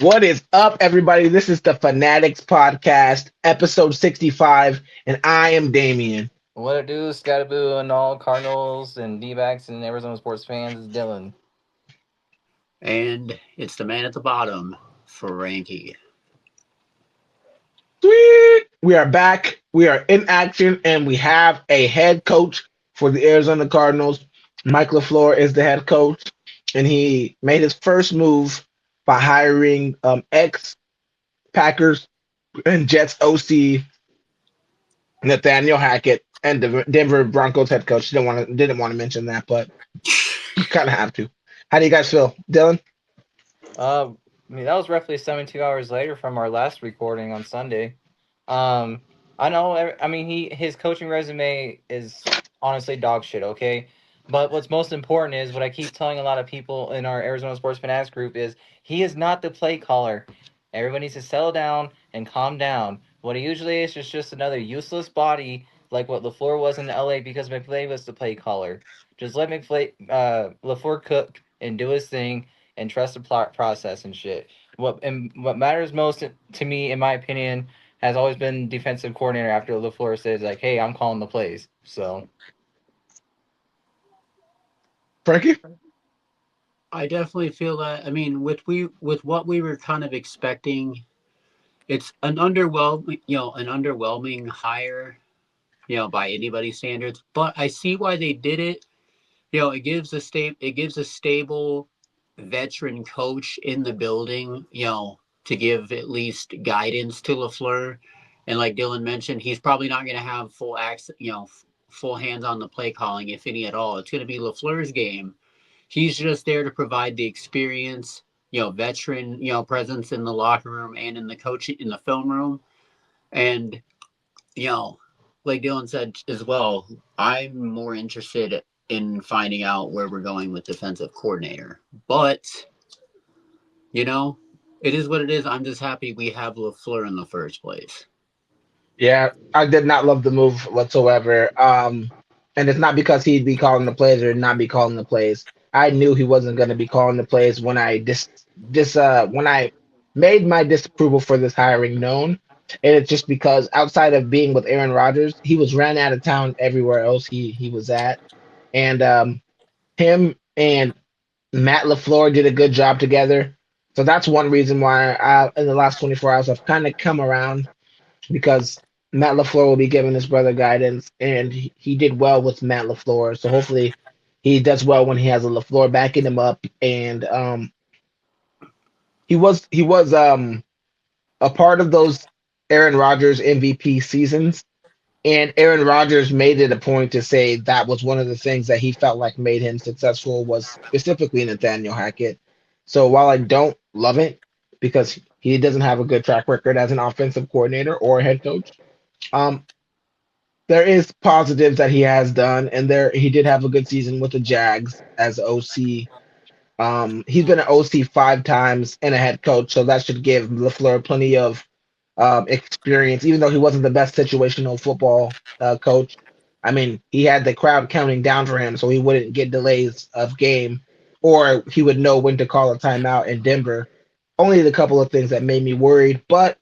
What is up, everybody? This is the fAnaticZ podcast, episode 65, and I am Damien. What it do, Scataboo, and all Cardinals and D-backs and Arizona sports fans is Dylan. And it's the man at the bottom, Frankie. Sweet! We are back. We are in action, and we have a head coach for the Arizona Cardinals. Mike Lafluer is the head coach, and he made his first move by hiring ex-Packers and Jets OC Nathaniel Hackett and the Denver Broncos head coach. Didn't want to mention that, but kind of have to. How do you guys feel, Dylan? Uh, that was roughly 72 hours later from our last recording on Sunday. Um, I know. His coaching resume is honestly dog shit. Okay, but what's most important is what I keep telling a lot of people in our Arizona Sports Fanatics group is he is not the play caller. Everybody needs to settle down and calm down. What he usually is just another useless body, like what Lafleur was in LA because McVay was the play caller. Just let Lafleur cook and do his thing and trust the process and shit. What matters most to me, in my opinion, has always been defensive coordinator after LaFleur says like, "Hey, I'm calling the plays." So Frankie? I definitely feel that. I mean, with what we were kind of expecting, it's an underwhelming hire, by anybody's standards. But I see why they did it. It gives a stable veteran coach in the building, to give at least guidance to Lafleur. And like Dylan mentioned, he's probably not going to have full access, full hands on the play calling, if any at all. It's going to be Lafleur's game. He's just there to provide the experience, veteran, presence in the locker room and in the film room. And, you know, like Dylan said as well, I'm more interested in finding out where we're going with defensive coordinator. But, you know, it is what it is. I'm just happy we have LaFleur in the first place. Yeah, I did not love the move whatsoever. And it's not because he'd be calling the plays or not be calling the plays. I knew he wasn't going to be calling the plays when I made my disapproval for this hiring known. And it's just because outside of being with Aaron Rodgers, he was ran out of town everywhere else he was at. And him and Matt LaFleur did a good job together. So that's one reason why in the last 24 hours I've kind of come around because Matt LaFleur will be giving his brother guidance, and he did well with Matt LaFleur. So hopefully he does well when he has a LaFleur backing him up. And he was a part of those Aaron Rodgers MVP seasons. And Aaron Rodgers made it a point to say that was one of the things that he felt like made him successful was specifically Nathaniel Hackett. So while I don't love it because he doesn't have a good track record as an offensive coordinator or a head coach, um, there is positives that he has done, and there he did have a good season with the Jags as OC. He's been an OC 5 times and a head coach, so that should give Lafleur plenty of experience, even though he wasn't the best situational football coach. I mean, he had the crowd counting down for him, so he wouldn't get delays of game, or he would know when to call a timeout in Denver. Only the couple of things that made me worried, but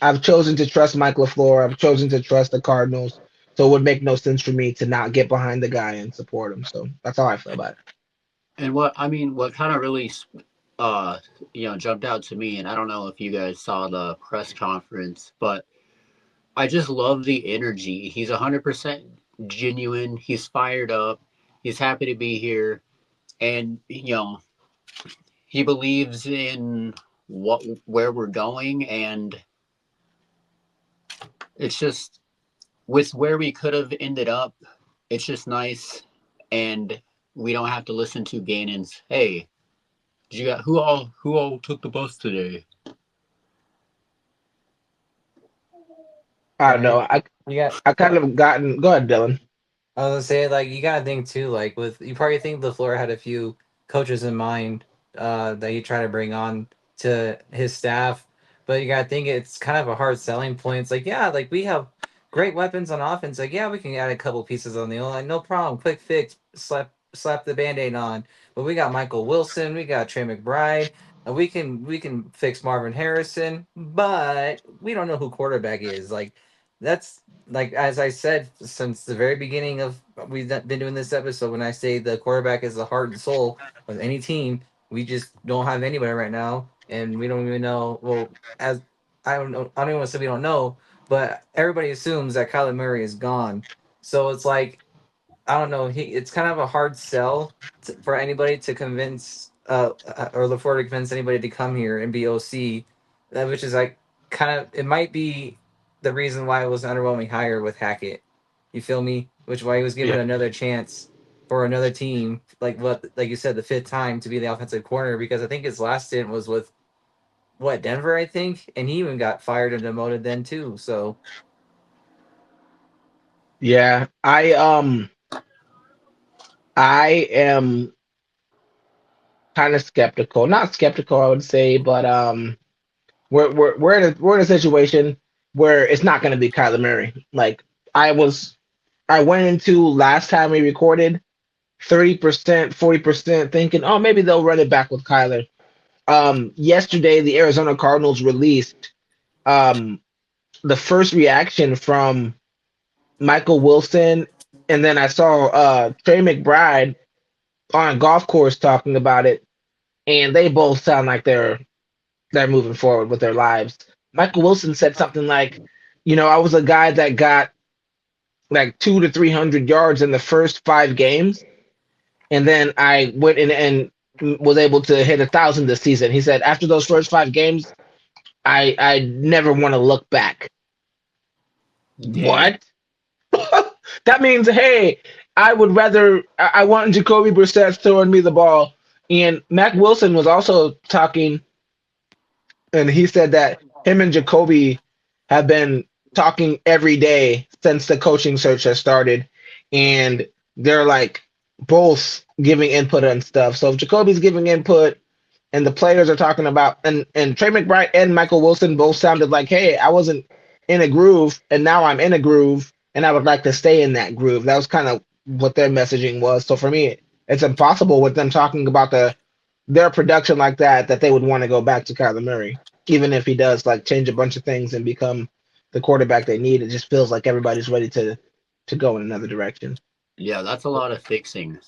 I've chosen to trust Mike LaFleur. I've chosen to trust the Cardinals, so it would make no sense for me to not get behind the guy and support him. So that's how I feel about it. And what kind of really, uh, jumped out to me, and I don't know if you guys saw the press conference, but I just love the energy. He's 100% genuine. He's fired up. He's happy to be here, and he believes in where we're going, and it's just with where we could have ended up. It's just nice, and we don't have to listen to Ganon's. Hey, did you got who all took the bus today? I don't know. right, I you got. I kind of gotten. Go ahead, Dylan. I was gonna say like you gotta think too like with you probably think Lafleur had a few coaches in mind that he tried to bring on to his staff, but you gotta think it's kind of a hard selling point. It's like yeah, like we have great weapons on offense. Like yeah, we can add a couple pieces on the O line, no problem. Quick fix, slap the band-aid on. But we got Michael Wilson, we got Trey McBride. We can fix Marvin Harrison, but we don't know who quarterback is. Like that's like as I said since the very beginning of we've been doing this episode. When I say the quarterback is the heart and soul of any team, we just don't have anybody right now, and we don't even know. Well, as I don't know, I don't even want to say we don't know, but everybody assumes that Kyler Murray is gone. So it's like I don't know. It's kind of a hard sell for anybody to convince, or Lafleur to convince anybody to come here and be OC, which is like kind of it might be the reason why it was an underwhelming hire with Hackett. You feel me? Which why he was Yeah. given another chance for another team, like you said, the fifth time to be the offensive corner because I think his last stint was with Denver, I think, and he even got fired and demoted then too. So Yeah. I am kind of skeptical. Not skeptical, I would say, but we're in a situation where it's not going to be Kyler Murray. Like I went into last time we recorded 30%, 40% thinking, oh, maybe they'll run it back with Kyler. Yesterday, the Arizona Cardinals released um, the first reaction from Michael Wilson, and then I saw Trey McBride on a golf course talking about it, and they both sound like they're moving forward with their lives. Michael Wilson said something like, I was a guy that got like 200 to 300 yards in the first 5 games, and then I went in and was able to hit 1,000 this season. He said after those first 5 games, I never want to look back. Dang. What? That means, hey, I want Jacoby Brissett throwing me the ball. And Mac Wilson was also talking, and he said that him and Jacoby have been talking every day since the coaching search has started, and they're like both giving input and stuff. So if Jacoby's giving input and the players are talking about, and Trey McBride and Michael Wilson both sounded like, hey, I wasn't in a groove and now I'm in a groove and I would like to stay in that groove. That was kind of what their messaging was. So for me, it's impossible with them talking about their production like that they would want to go back to Kyler Murray, even if he does like change a bunch of things and become the quarterback they need. It just feels like everybody's ready to go in another direction. Yeah, that's a lot of fixing.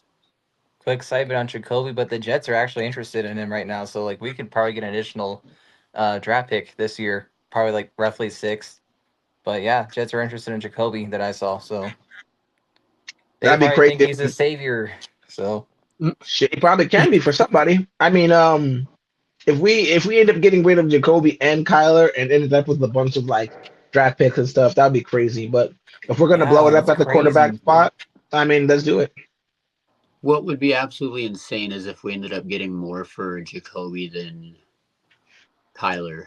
quick excitement on Jacoby, but the Jets are actually interested in him right now. So like we could probably get an additional draft pick this year, probably like roughly six. But yeah, Jets are interested in Jacoby that I saw. So they That'd be probably think crazy. he's a savior. So Shit, he probably can be for somebody. I mean, if we end up getting rid of Jacoby and Kyler and ended up with a bunch of like draft picks and stuff, that'd be crazy. But if we're gonna blow yeah, it up that's at the quarterback crazy. spot, I mean, let's do it. What would be absolutely insane is if we ended up getting more for Jacoby than Kyler.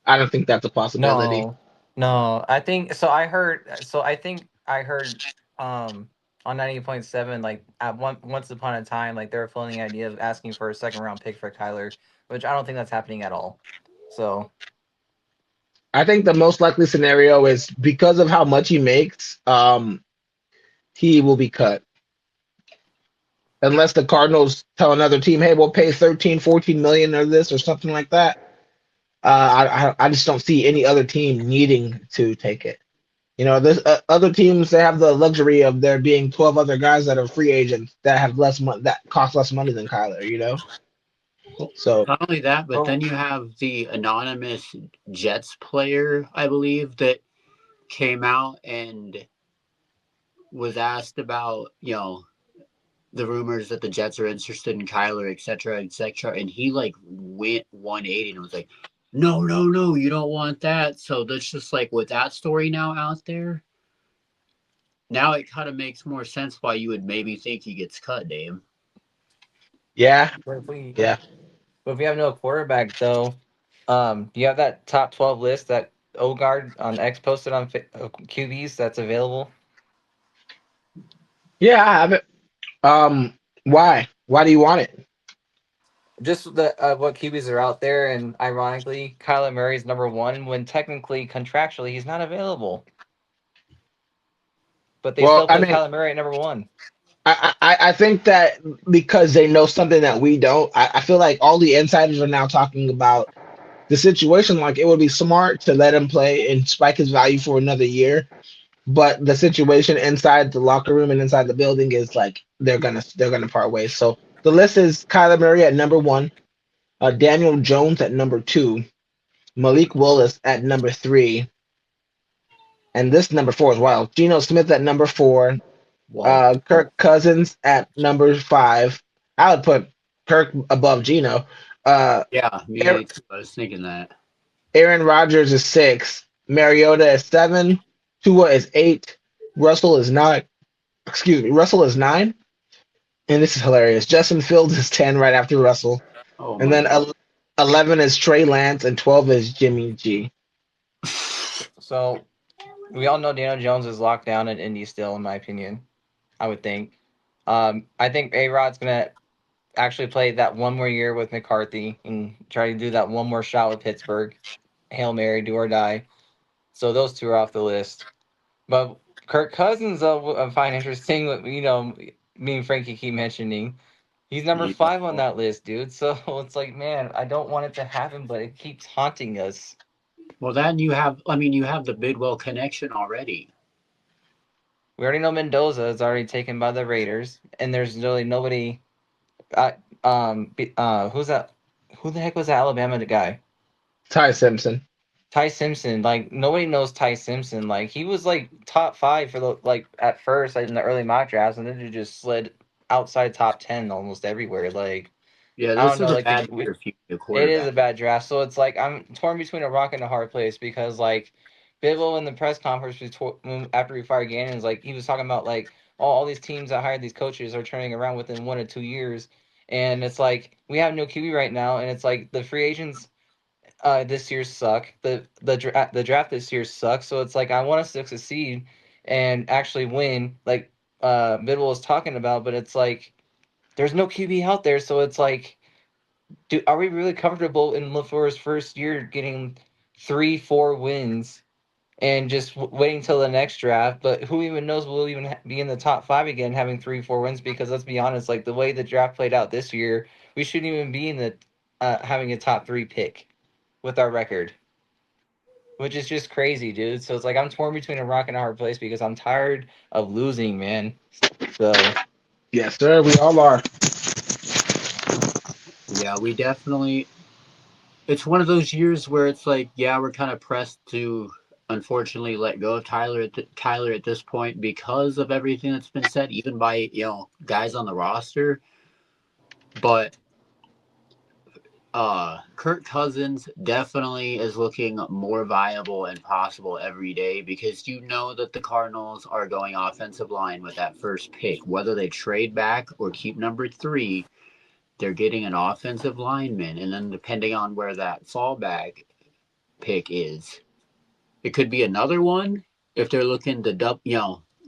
I don't think that's a possibility. No, no, I think so. I heard. So I think I heard um on 98.7 like at once upon a time like they were floating the idea of asking for a second round pick for Kyler, which I don't think that's happening at all. So I think the most likely scenario is because of how much he makes, he will be cut. Unless the Cardinals tell another team, hey, we'll pay 13, 14 million or this or something like that. I just don't see any other team needing to take it. There's other teams that have the luxury of there being 12 other guys that are free agents that have less money that cost less money than Kyler. Well, So not only that, but well, then you have the anonymous Jets player, I believe, that came out and was asked about, the rumors that the Jets are interested in Kyler, et cetera, et cetera. And he like went 180 and was like, no, no, no, you don't want that. So that's just like with that story now out there, now it kind of makes more sense why you would maybe think he gets cut, Dave. yeah, but if we yeah, but if we have no quarterback though, do you have that top 12 list that Ogard on X posted on QBs that's available? yeah. I have it. Why? Why do you want it? Just the what QBs are out there, and ironically, Kyler Murray's number one when technically contractually he's not available, but they Well, still I put mean, Kyler Murray at number one. I think that because they know something that we don't, I feel like all the insiders are now talking about the situation. Like it would be smart to let him play and spike his value for another year. But the situation inside the locker room and inside the building is like they're gonna part ways. So the list is Kyler Murray at number one, Daniel Jones at number two, Malik Willis at number three, and this number four as well. Geno Smith at number four, Whoa. Kirk Cousins at number five. I would put Kirk above Geno. Uh, Yeah, me too. I was thinking that. Aaron Rodgers is six, Mariota is seven, Tua is eight, Russell is nine. Excuse me, Russell is nine, and this is hilarious. Justin Fields is 10 right after Russell, Oh and my then god. 11 is Trey Lance, and 12 is Jimmy G. So we all know Daniel Jones is locked down in Indy still, in my opinion. I would think. I think A-Rod's gonna actually play that one more year with McCarthy and try to do that one more shot with Pittsburgh. Hail Mary, do or die. So those two are off the list. But Kirk Cousins, though, I find interesting. Me and Frankie keep mentioning. He's number You 5 on know. that list, dude. So it's like, man, I don't want it to happen, but it keeps haunting us. Well, then you have. I mean, you have the Bidwell connection already. We already know Mendoza is already taken by the Raiders, and there's really nobody. Who's that? Who the heck was that Alabama guy? Ty Simpson. Ty Simpson. Like nobody knows Ty Simpson. Like he was like top 5 for the at first in the early mock drafts, and then he just slid outside top 10 almost everywhere. Like Yeah, I this don't know. is a Like bad year for you, the it is a quarterback. bad draft. So it's like I'm torn between a rock and a hard place because like Bivol in the press conference after we fired Gannon is like he was talking about like all these teams that hired these coaches are turning around within 1 to 2 years, and it's like we have no QB right now, and it's like the free agents this year suck. The draft this year sucks. So it's like I want us to succeed and actually win, like Bidwell was talking about. But it's like there's no QB out there, so it's like, are we really comfortable in Lafleur's first year getting 3, 4 wins and just waiting till the next draft? But who even knows we'll even be in the top 5 again, having 3, 4 wins? Because let's be honest, like the way the draft played out this year, we shouldn't even be in the having a top 3 pick with our record, which is just crazy, dude. So it's like I'm torn between a rock and a hard place because I'm tired of losing, man. So Yes, sir. We all are. Yeah, we definitely. It's one of those years where it's like, yeah, we're kind of pressed to unfortunately let go of Tyler at this point because of everything that's been said, even by guys on the roster. But Kirk Cousins definitely is looking more viable and possible every day because you know that the Cardinals are going offensive line with that first pick. Whether they trade back or keep number 3, they're getting an offensive lineman, and then depending on where that fallback pick is, it could be another one if they're looking to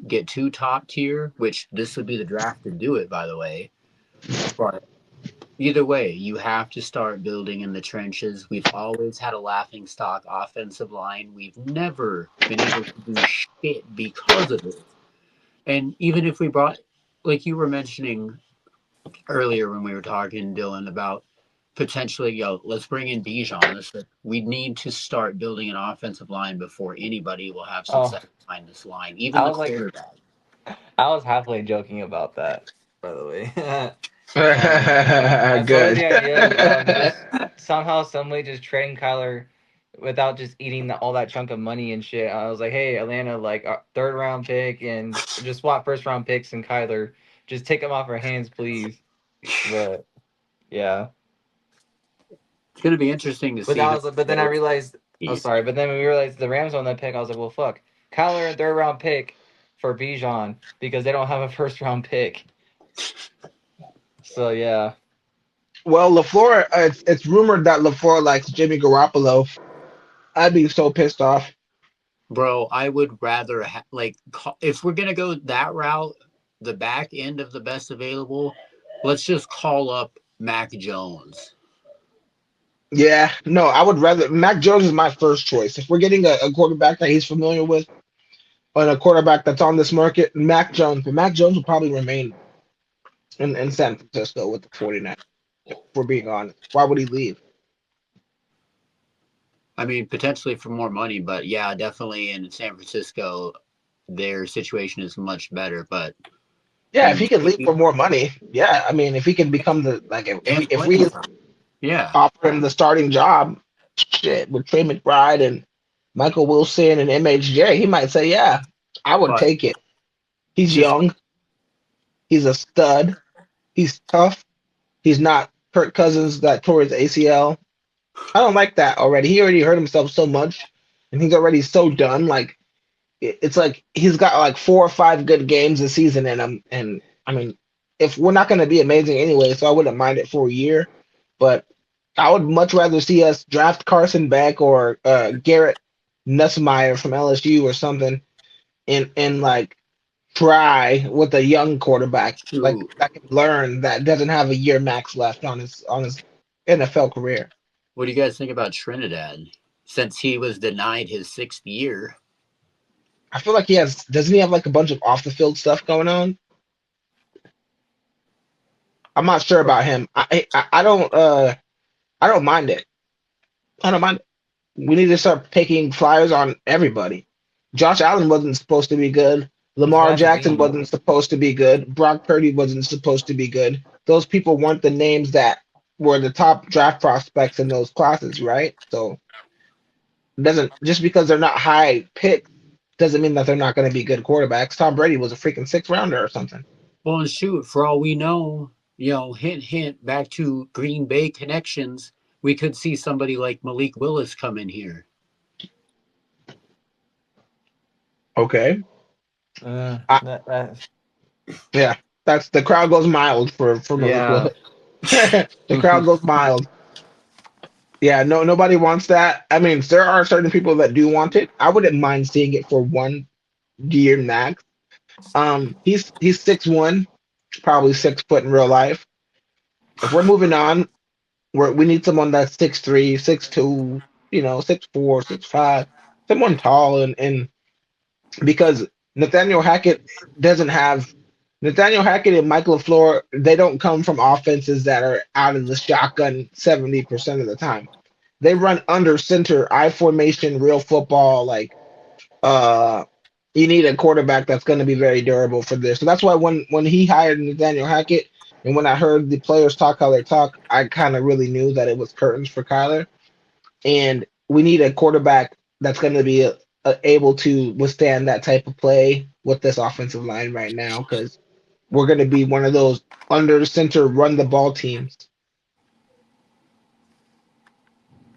get 2 top tier, which this would be the draft to do it, by the way. But either way, you have to start building in the trenches. We've always had a laughing stock offensive line. We've never been able to do shit because of it. And even if we brought, like you were mentioning earlier when we were talking, Dylan, about potentially, let's bring in Bijan. We need to start building an offensive line before anybody will have oh, success behind this line, even I the was like, quarterback. I was halfway joking about that, by the way. I told you Good. the idea of just somehow, someway, just trading Kyler without just eating all that chunk of money and shit. I was like, hey, Atlanta, like third round pick and just swap first round picks and Kyler. Just take them off our hands, please. But yeah, It's going to be interesting to but see that who was. But then I goes realized. Oh, east. sorry. But then when we realized the Rams on that pick, I was like, well, fuck, Kyler a third round pick for Bijan because they don't have a first round pick. So yeah. Well, Lafleur, it's rumored that Lafleur likes Jimmy Garoppolo. I'd be so pissed off. Bro, I would rather if we're gonna go that route, the back end of the best available, let's just call up Mac Jones. Yeah, no, I would rather. Mac Jones is my first choice. If we're getting a quarterback that he's familiar with, and a quarterback that's on this market, Mac Jones. But Mac Jones will probably remain. in San Francisco with the 49ers. If we're being honest, why would he leave? I mean, potentially for more money, but yeah, definitely in San Francisco, their situation is much better. But Yeah, if and he could leave for more money, yeah. I mean, if he can become the like, and if playing we for him. Yeah, offer him the starting job, shit, with Trey McBride and Michael Wilson and MHJ, he might say, yeah, I would but take it. He's just young. He's a stud. He's tough. He's not Kirk Cousins that tore his ACL. I don't like that already. He already hurt himself so much, and he's already so done. Like it's like he's got like 4 or 5 good games a season in him. And I mean, if we're not going to be amazing anyway, so I wouldn't mind it for a year. But I would much rather see us draft Carson back or Garrett Nussmeier from LSU or something, and like try with a young quarterback like to that can learn that doesn't have a year max left on his NFL career. what do you guys think about Trinidad? Since he was denied his 6th year, I feel like he has doesn't he have like a bunch of off the field stuff going on? I'm not sure about him. I don't mind it. I don't mind it. We need to start picking flyers on everybody. Josh Allen wasn't supposed to be good. He's Lamar got to Jackson be. wasn't supposed to be good. Brock Purdy wasn't supposed to be good. Those people weren't the names that were the top draft prospects in those classes, right? So it doesn't just because they're not high picks doesn't mean that they're not going to be good quarterbacks. Tom Brady was a freaking 6th rounder or something. well, and shoot, for all we know, hint, hint, back to Green Bay connections, we could see somebody like Malik Willis come in here. Okay. Uh, I, that, that, yeah, that's the crowd goes mild for Malik yeah. Willis. The crowd goes mild. Yeah, no, nobody wants that. I mean, there are certain people that do want it. I wouldn't mind seeing it for 1 year max. He's 6'1", probably 6 foot in real life. If we're moving on, we need someone that's 6'3", 6'2", 6'4", 6'5", someone tall and because Nathaniel Hackett doesn't have Nathaniel Hackett and Mike Lafleur, they don't come from offenses that are out of the shotgun 70% of the time. They run under center, I formation, real football. Like, uh, you need a quarterback that's going to be very durable for this. So that's why when he hired Nathaniel Hackett, and when I heard the players talk how they talk, I kind of really knew that it was curtains for Kyler. And we need a quarterback that's going to be able to withstand that type of play with this offensive line right now because we're going to be one of those under center run the ball teams.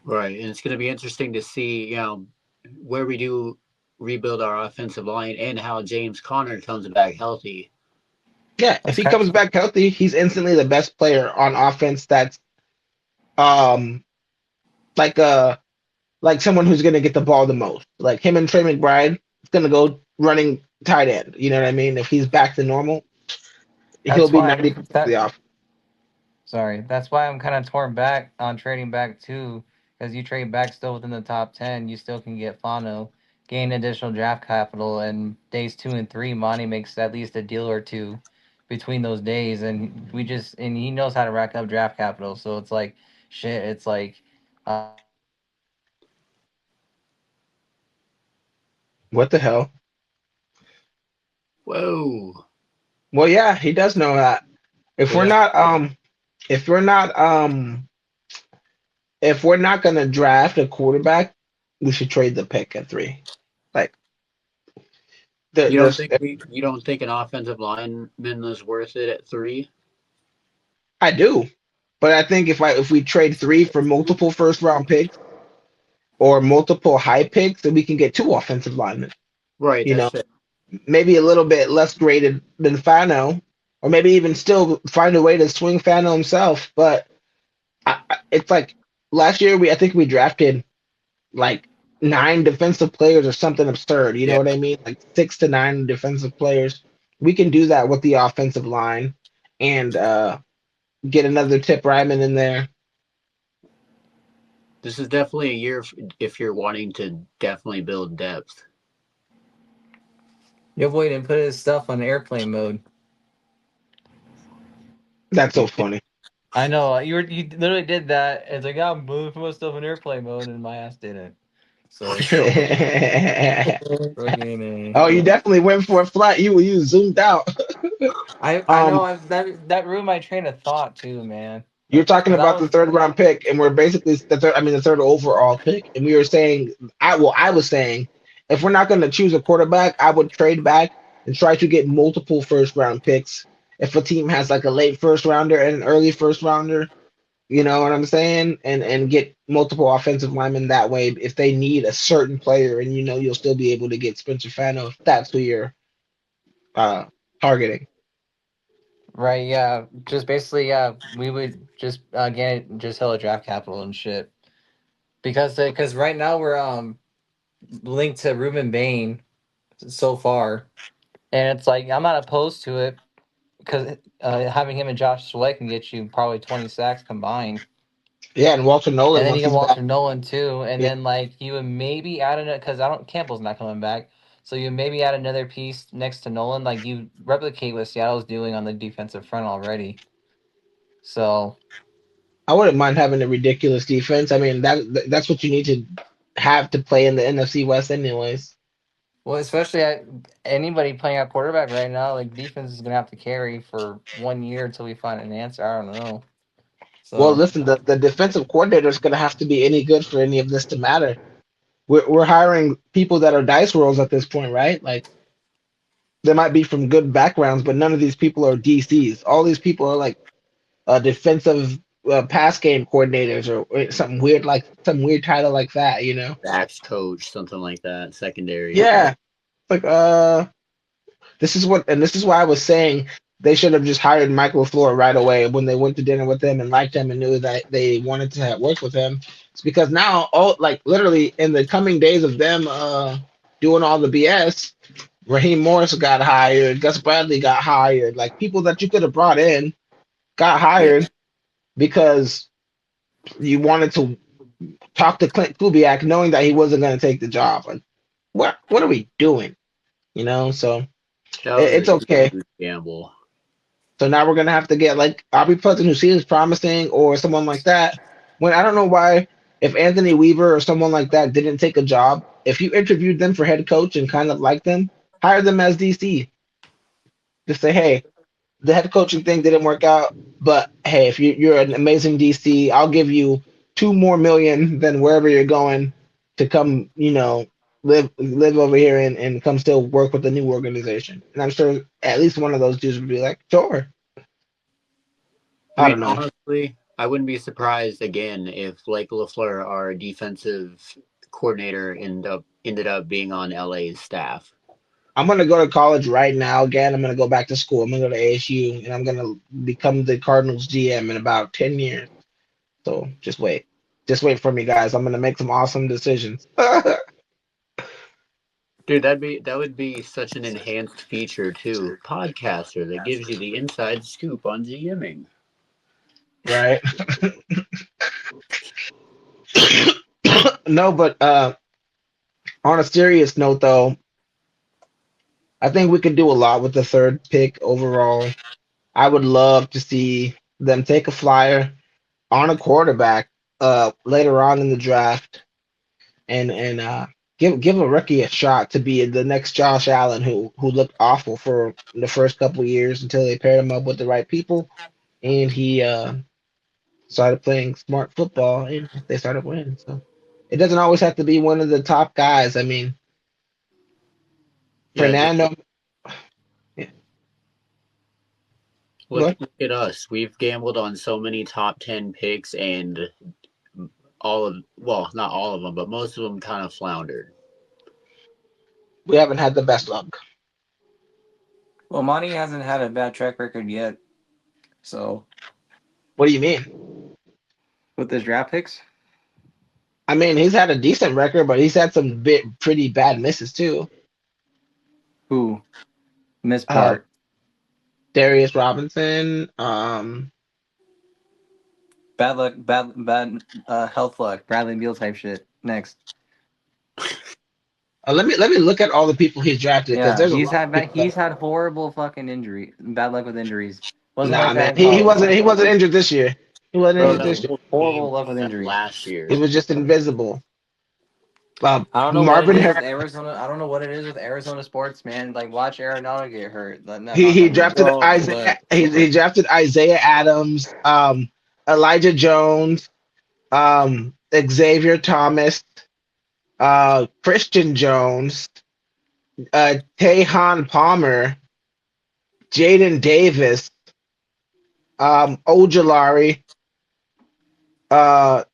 Right, and it's going to be interesting to see, where we do rebuild our offensive line and how James Conner comes back healthy. Yeah, if That's he kind comes back healthy, he's instantly the best player on offense. That's um like like someone who's going to get the ball the most. Like him and Trey McBride, it's going to go running tight end. You know what I mean? If he's back to normal, he'll that's be why 90% of that the offense. sorry. That's why I'm kind of torn back on trading back too, because you trade back still within the top 10, you still can get Fano, gain additional draft capital, and days 2 and 3, Monty makes at least a deal or two between those days, and he knows how to rack up draft capital, so it's like shit. It's like What the hell? Whoa. Well, yeah, he does know that. If we're Yeah. not if we're not if we're not gonna draft a quarterback, we should trade the pick at 3. Like there's You don't think an offensive lineman is worth it at 3? I do, but I think if we trade 3 for multiple 1st round picks or multiple high picks, then we can get 2 offensive linemen. Right, You that's know, fair. maybe a little bit less graded than Fano, or maybe even still find a way to swing Fano himself. But it's like last year I think we drafted like 9 defensive players or something absurd. You know Yeah. what I mean? Like 6 to 9 defensive players. We can do that with the offensive line and get another Tip Ryman in there. This is definitely a year if you're wanting to definitely build depth. you avoid and put his stuff on airplane mode. That's so funny. I know you literally did that. It's like I'm moving my stuff in airplane mode, and my ass didn't. So fucking Oh, you definitely went for a flight. You zoomed out. I know Um, that ruined my train of thought too, man. you're talking Because I about the was third round pick, and we're basically the third overall pick, and we were saying, I was saying, if we're not going to choose a quarterback, I would trade back and try to get multiple first round picks. If a team has like a late first rounder and an early first rounder, you know what I'm saying, and get multiple offensive linemen that way. If they need a certain player, and you'll still be able to get Spencer Fano if that's who you're uh targeting. right, yeah. Just basically, yeah, we would just get just hella draft capital and shit. Because right now we're linked to Ruben Bain so far, and it's like I'm not opposed to it because having him and Josh Sweat can get you probably 20 sacks combined. Yeah, and Walter And Nolan then you once get he's back. Walter Nolan too, and Yeah, then like you would maybe add another because I don't Campbell's not coming back, so you maybe add another piece next to Nolan, like you replicate what Seattle's doing on the defensive front already. So I wouldn't mind having a ridiculous defense. I mean that's what you need to have to play in the NFC West, anyways. well, especially anybody playing at quarterback right now, like defense is gonna have to carry for 1 year until we find an answer. I don't know. Well, So listen, the defensive coordinator is going to have to be any good for any of this to matter. We're hiring people that are dice rolls at this point, right? Like they might be from good backgrounds, but none of these people are DCs. All these people are like defensive pass game coordinators or something weird like some weird title like that, you know? Backs coach, something like that. Secondary. Yeah, like this is why I was saying they should have just hired Mike Lafluer right away when they went to dinner with him and liked him and knew that they wanted to have work with him. It's because now, all like literally in the coming days of them doing all the BS, Raheem Morris got hired, Gus Bradley got hired, like people that you could have brought in got Yeah. hired because you wanted to talk to Clint Kubiak knowing that he wasn't going to take the job. Like, what are we doing? You know, so That was a it's okay. huge gamble. So now we're gonna have to get like Aubrey Pleasant, who seems promising, or someone like that. When I don't know why, if Anthony Weaver or someone like that didn't take a job, if you interviewed them for head coach and kind of liked them, hire them as DC. Just say, hey, the head coaching thing didn't work out, but hey, if you're an amazing DC, I'll give you 2 more million than wherever you're going to come, live over here and come still work with the new organization. And I'm sure at least one of those dudes would be like, sure. I I mean, don't know. honestly, I wouldn't be surprised again if Blake Lafleur, our defensive coordinator, ended up being on LA's staff. I'm gonna go to college right now again. I'm gonna go back to school. I'm gonna go to ASU and I'm gonna become the Cardinals GM in about 10 years. So just wait. Just wait for me, guys. I'm gonna make some awesome decisions. Dude, that would be such an enhanced feature too. Podcaster that gives you the inside scoop on GMing. Right? No, but on a serious note though, I think we could do a lot with the third pick overall. I would love to see them take a flyer on a quarterback later on in the draft and give a rookie a shot to be the next Josh Allen who looked awful for the first couple of years until they paired him up with the right people and he started playing smart football and they started winning. So it doesn't always have to be one of the top guys. I mean, Yeah, just Fernando. Yeah, look what? look at us. We've gambled on so many top 10 picks, and not all of them, but most of them kind of floundered. We haven't had the best luck. well, Monty hasn't had a bad track record yet. So What do you mean? with his draft picks, I mean, he's had a decent record, but he's had some pretty bad misses too. who missed Uh, part. Darius Robinson. Bad luck, bad health luck, Bradley Beal type shit. Next, Let me look at all the people he's drafted because yeah, there's a lot of people that. he's had horrible fucking injury, bad luck with injuries. Wasn't Nah, like man, that in he college. wasn't injured this year. He wasn't Bro, injured that this year. whole Horrible team luck with injuries. last year. He was just invisible. I don't know what it Marvin is with Harris. Arizona. I don't know what it is with Arizona sports, man. Like, watch Arenado get hurt. Knock He on wood. drafted Bro, Isaiah. He drafted Isaiah Adams, Elijah Jones, Xavier Thomas, Christian Jones, Tehan Palmer, Jaden Davis, Ojolari. Uh,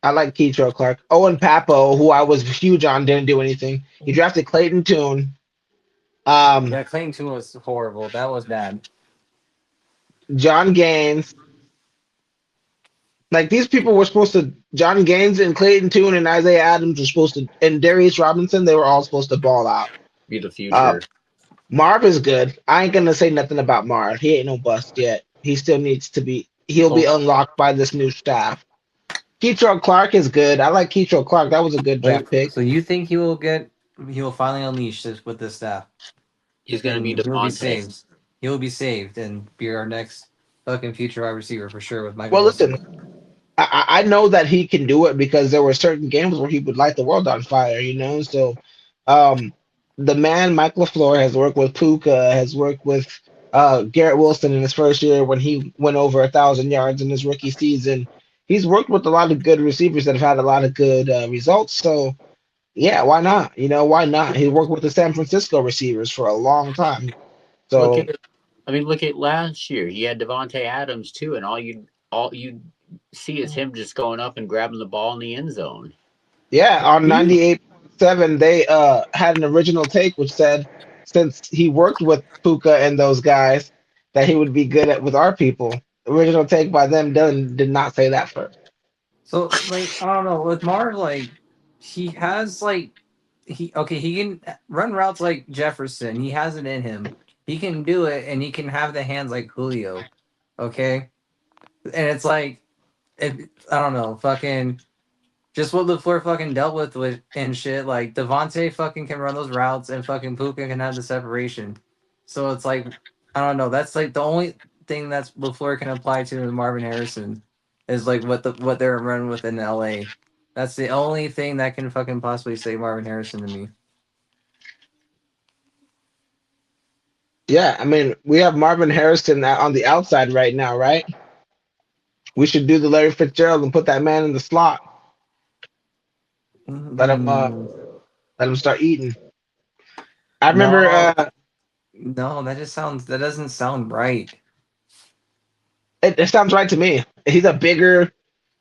I like Keitrell Clark. Owen Papo, who I was huge on, didn't do anything. He drafted Clayton Tune. Yeah, Clayton Tune was horrible. That was bad. John Gaines. Like these people were supposed to. John Gaines and Clayton Tune and Isaiah Adams were supposed to, and Darius Robinson. They were all supposed to ball out. be the Uh, future. Marv is good. I ain't gonna say nothing about Marv. He ain't no bust yet. He still needs to be. He'll be So, unlocked by this new staff. Keitrell Clark is good. I like Keitrell Clark. That was a good draft pick. so you think he will finally unleash this with this staff, He's gonna be and he'll be Devontae. saved. He will be saved and be our next fucking future wide receiver for sure with Michael Well, Wilson. listen, I know that he can do it because there were certain games where he would light the world on fire, you know. So, um, the man Mike Lafleur has worked with Puka, has worked with Garrett Wilson in his first year when he went over 1,000 yards in his rookie season. He's worked with a lot of good receivers that have had a lot of good results. So, yeah, why not? You know, why not? He worked with the San Francisco receivers for a long time. Look So, at, I mean, look at last year. He had Devontae Adams too, and all you see is him just going up and grabbing the ball in the end zone. yeah, on He 98.7, they had an original take which said since he worked with Puka and those guys that he would be good at with our people. Original take by them did not say that first. So like I don't know with Marv like he has like he can run routes like Jefferson. He has it in him. He can do it and he can have the hands like Julio. Okay? And it's like I don't know, fucking just what LaFleur fucking dealt with and shit. Like Devontae fucking can run those routes and fucking Puka can have the separation. So it's like I don't know. That's like the only thing that's LaFleur can apply to Marvin Harrison is like what they're running with in LA. That's the only thing that can fucking possibly say Marvin Harrison to me. Yeah, I mean, we have Marvin Harrison on the outside right now, right? We should do the Larry Fitzgerald and put that man in the slot. Let him uh Mm, let him start eating. I remember no, no, that doesn't sound right. it sounds right to me. He's a bigger,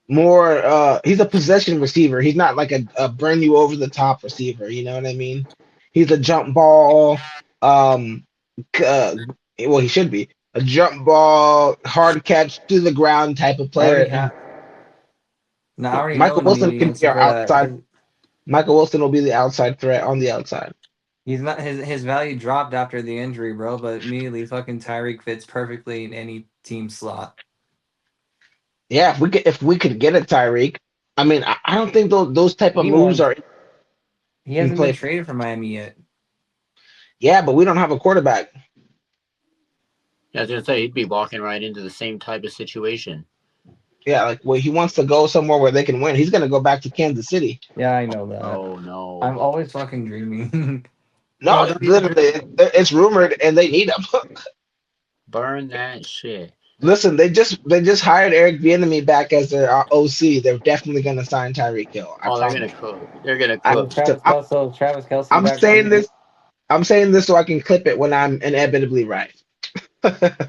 more he's a possession receiver. He's not like a burn you over the top receiver, you know what I mean? He's a jump ball um uh, well he should be a jump ball hard catch to the ground type of I already player. And have. No, I already know Michael what you Wilson mean. The can be answer our for that. outside. Michael Wilson will be the outside threat on the outside. He's not his value dropped after the injury, bro. But immediately, fucking Tyreek fits perfectly in any team slot. Yeah, if we could get a Tyreek, I mean I don't think those type of He moves won't. are He in hasn't been play. traded from Miami yet. Yeah, but we don't have a quarterback. I was gonna say he'd be walking right into the same type of situation. Yeah, like well, he wants to go somewhere where they can win. He's gonna go back to Kansas City. Yeah, I know that. Oh no! I'm always fucking dreaming. No, Bro, don't even literally, it's rumored, and they need him. burn that shit. Listen, they just hired Eric Bieniemy back as their OC. They're definitely gonna sign Tyreek Hill. I Oh, they're promise. gonna cook. They're gonna I, cook. Travis Kelsey I'm back saying too. this. I'm saying this so I can clip it when I'm inevitably right.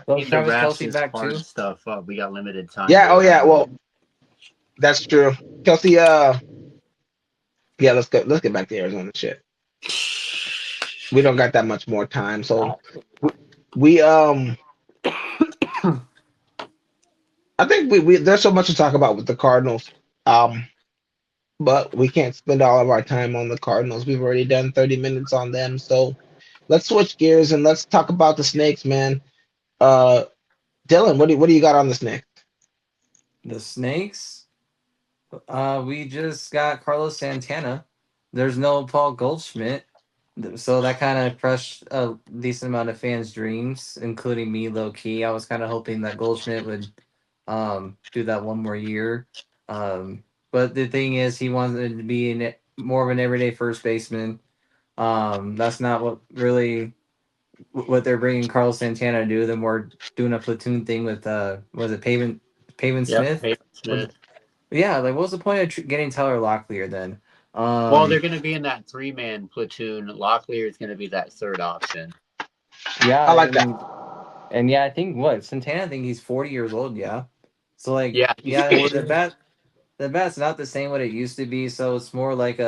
So is Need to Travis wrap Kelsey this back part too. stuff up. We got limited time Yeah. Oh here. yeah. Well, that's true. Kelsey. Yeah. Let's get back to Arizona shit. We don't got that much more time, so Uh, we. I think we there's so much to talk about with the Cardinals. Um, but we can't spend all of our time on the Cardinals. We've already done 30 minutes on them. So let's switch gears and let's talk about the Snakes, man. Uh, Dylan, what do you got on the Snakes? the Snakes. We just got Carlos Santana. There's no Paul Goldschmidt. So that kind of crushed a decent amount of fans' dreams, including me, low key. I was kind of hoping that Goldschmidt would do that one more year. But the thing is, he wanted to be more of an everyday first baseman. That's not what they're bringing Carlos Santana to do. They're more doing a platoon thing with was it Pavin Yep, Smith? Peyton Or, Smith. yeah, like what was the point of getting Tyler Locklear then? Well, they're Um, going to be in that 3-man platoon. Locklear is going to be that third option. yeah, I like that. and yeah, I think what Santana. I think he's 40 years old. Yeah, so like Yeah, he's yeah, the 40. bat the bat's not the same what it used to be. So it's more like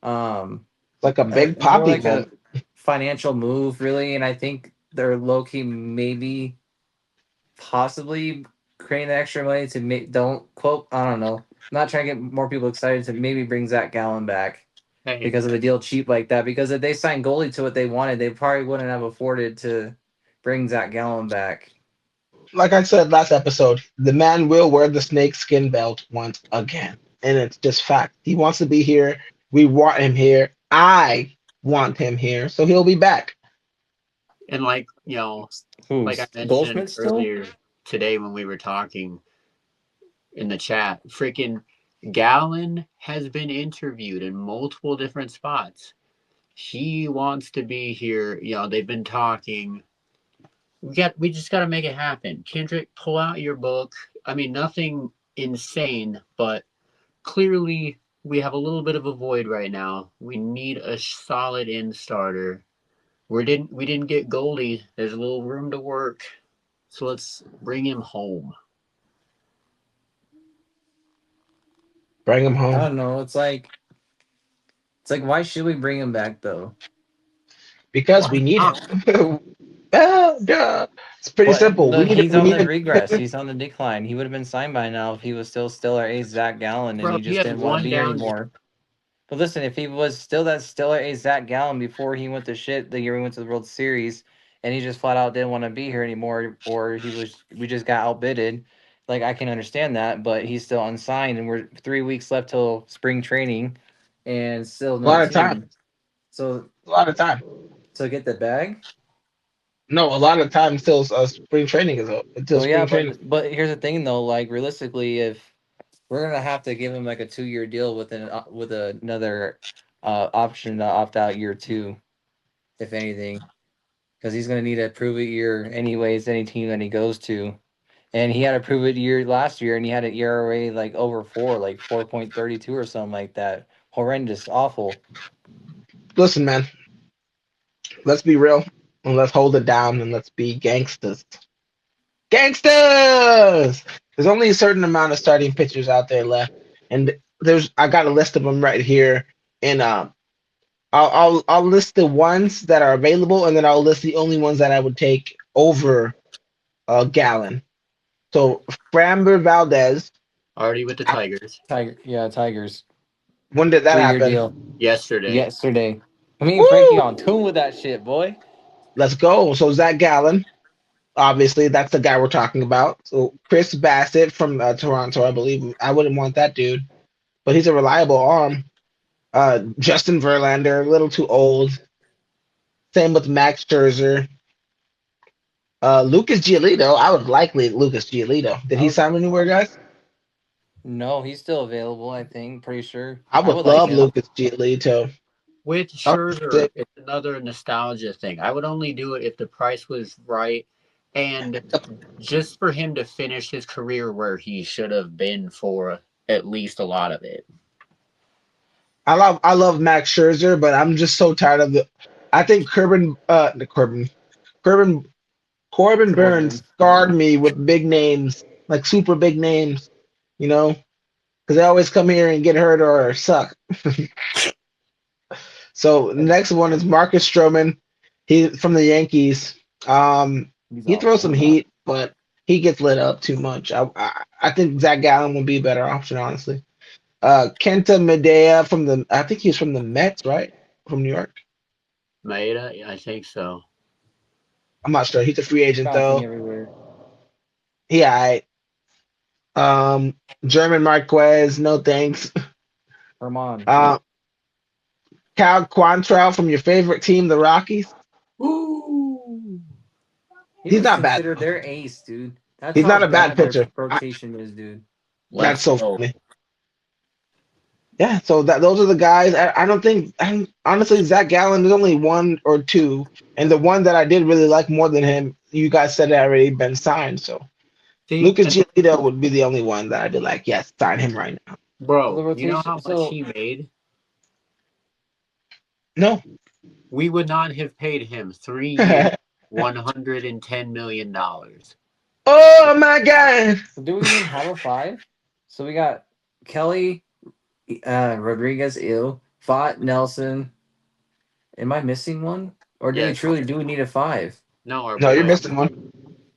um Like a big more poppy like a moment. financial move really, and I think they're low key maybe possibly creating the extra money to make. Don't quote. I don't know. I'm not trying to get more people excited to maybe bring Zach Gallen back Hey, because of a deal cheap like that. Because if they signed goalie to what they wanted, they probably wouldn't have afforded to bring Zach Gallen back. Like I said last episode, the man will wear the snake skin belt once again. And it's just fact. He wants to be here. We want him here. I want him here. So he'll be back. and like I Who's mentioned Goldschmidt still? earlier today when we were talking in the chat, freaking Gallon has been interviewed in multiple different spots. He wants to be here. They've been talking. We just got to make it happen. Kendrick, pull out your book. I mean, nothing insane, but clearly we have a little bit of a void right now. We need a solid end starter. We didn't get Goldie. There's a little room to work. So let's bring him home. Bring him I home. don't know. It's like why should we bring him back though? Because Why we need not? him. Well, duh. It's pretty But simple. look, he's We on need the him. regress. He's on the decline. He would have been signed by now if he was still stellar ace Zach Gallen and Bro, he he just has didn't want to one be here down year. anymore. But listen, if he was still that stellar ace Zach Gallen before he went to shit the year we went to the World Series, and he just flat out didn't want to be here anymore, or we just got outbidded, like I can understand that. But he's still unsigned, and we're 3 weeks left till spring training, and still A no lot of time. team. So A lot of time. to get the bag. No, a lot of time until spring training is up. Until Well, yeah, spring training. but here's the thing though. Like realistically, if we're gonna have to give him like a 2 year deal with another option to opt out year two, if anything, because he's gonna need a prove it year anyways. Any team that he goes to, and he had a prove it year last year, and he had an ERA like over 4, like 4.32 or something like that. Horrendous, awful. Listen, man. Let's be real and let's hold it down and let's be gangsters. Gangsters! There's only a certain amount of starting pitchers out there left, and I got a list of them right here, and I'll list the ones that are available, and then I'll list the only ones that I would take over Gallon. So Framber Valdez, Already with the Tigers Tigers. when did that 3 year happen? deal yesterday. yesterday. I mean, Frankie Woo! on tune with that shit, boy. Let's go. So Zach Gallen, obviously that's the guy we're talking about. So Chris Bassett from Toronto, I believe. I wouldn't want that dude, but he's a reliable arm. Justin Verlander, a little too old. Same with Max Scherzer. Lucas Giolito, I would likely Lucas Giolito. Did I he was sign anywhere, guys? No, he's still available. I think, pretty sure. I I would would like love him. Lucas Giolito. With Oh, Scherzer, sick. it's another nostalgia thing. I would only do it if the price was right and just for him to finish his career where he should have been for at least a lot of it. I love Max Scherzer, but I'm just so tired of the. I think Corbin Corbin Burns Corbin. scarred me with big names, like super big names, you know, because they always come here and get hurt or suck. So the next one is Marcus Stroman. He's from the Yankees. He's He throws awful. some heat, but he gets lit up too much. I think Zach Gallen would be a better option, honestly. Kenta Medea I think he's from the Mets, right? From New York. Maeda, I think so. I'm not sure. He's a free He's agent bouncing though. everywhere. Yeah. German Marquez, no thanks. Herman. Uh, Cal Quantrill from your favorite team, the Rockies. Ooh. He He's was not bad. considered their ace, dude. That's He's how not a bad bad their pitcher. rotation is, dude. That's Let's so go. funny. Yeah, so those are the guys. I don't think honestly Zach Gallen is only one or two, and the one that I did really like more than him, you guys said it had already been signed. So See, Lucas and Giolito would be the only one that I'd be like, yes, sign him right now. So the bro, you know rotation. how much So he made? No. We would not have paid him 3 years, $110 million. Oh my God. do we even have a five? So we got Kelly, Rodriguez, Fott, Nelson. Am I missing one? Or do we Yes. truly do we need a five? No, our No, you're boy. missing one.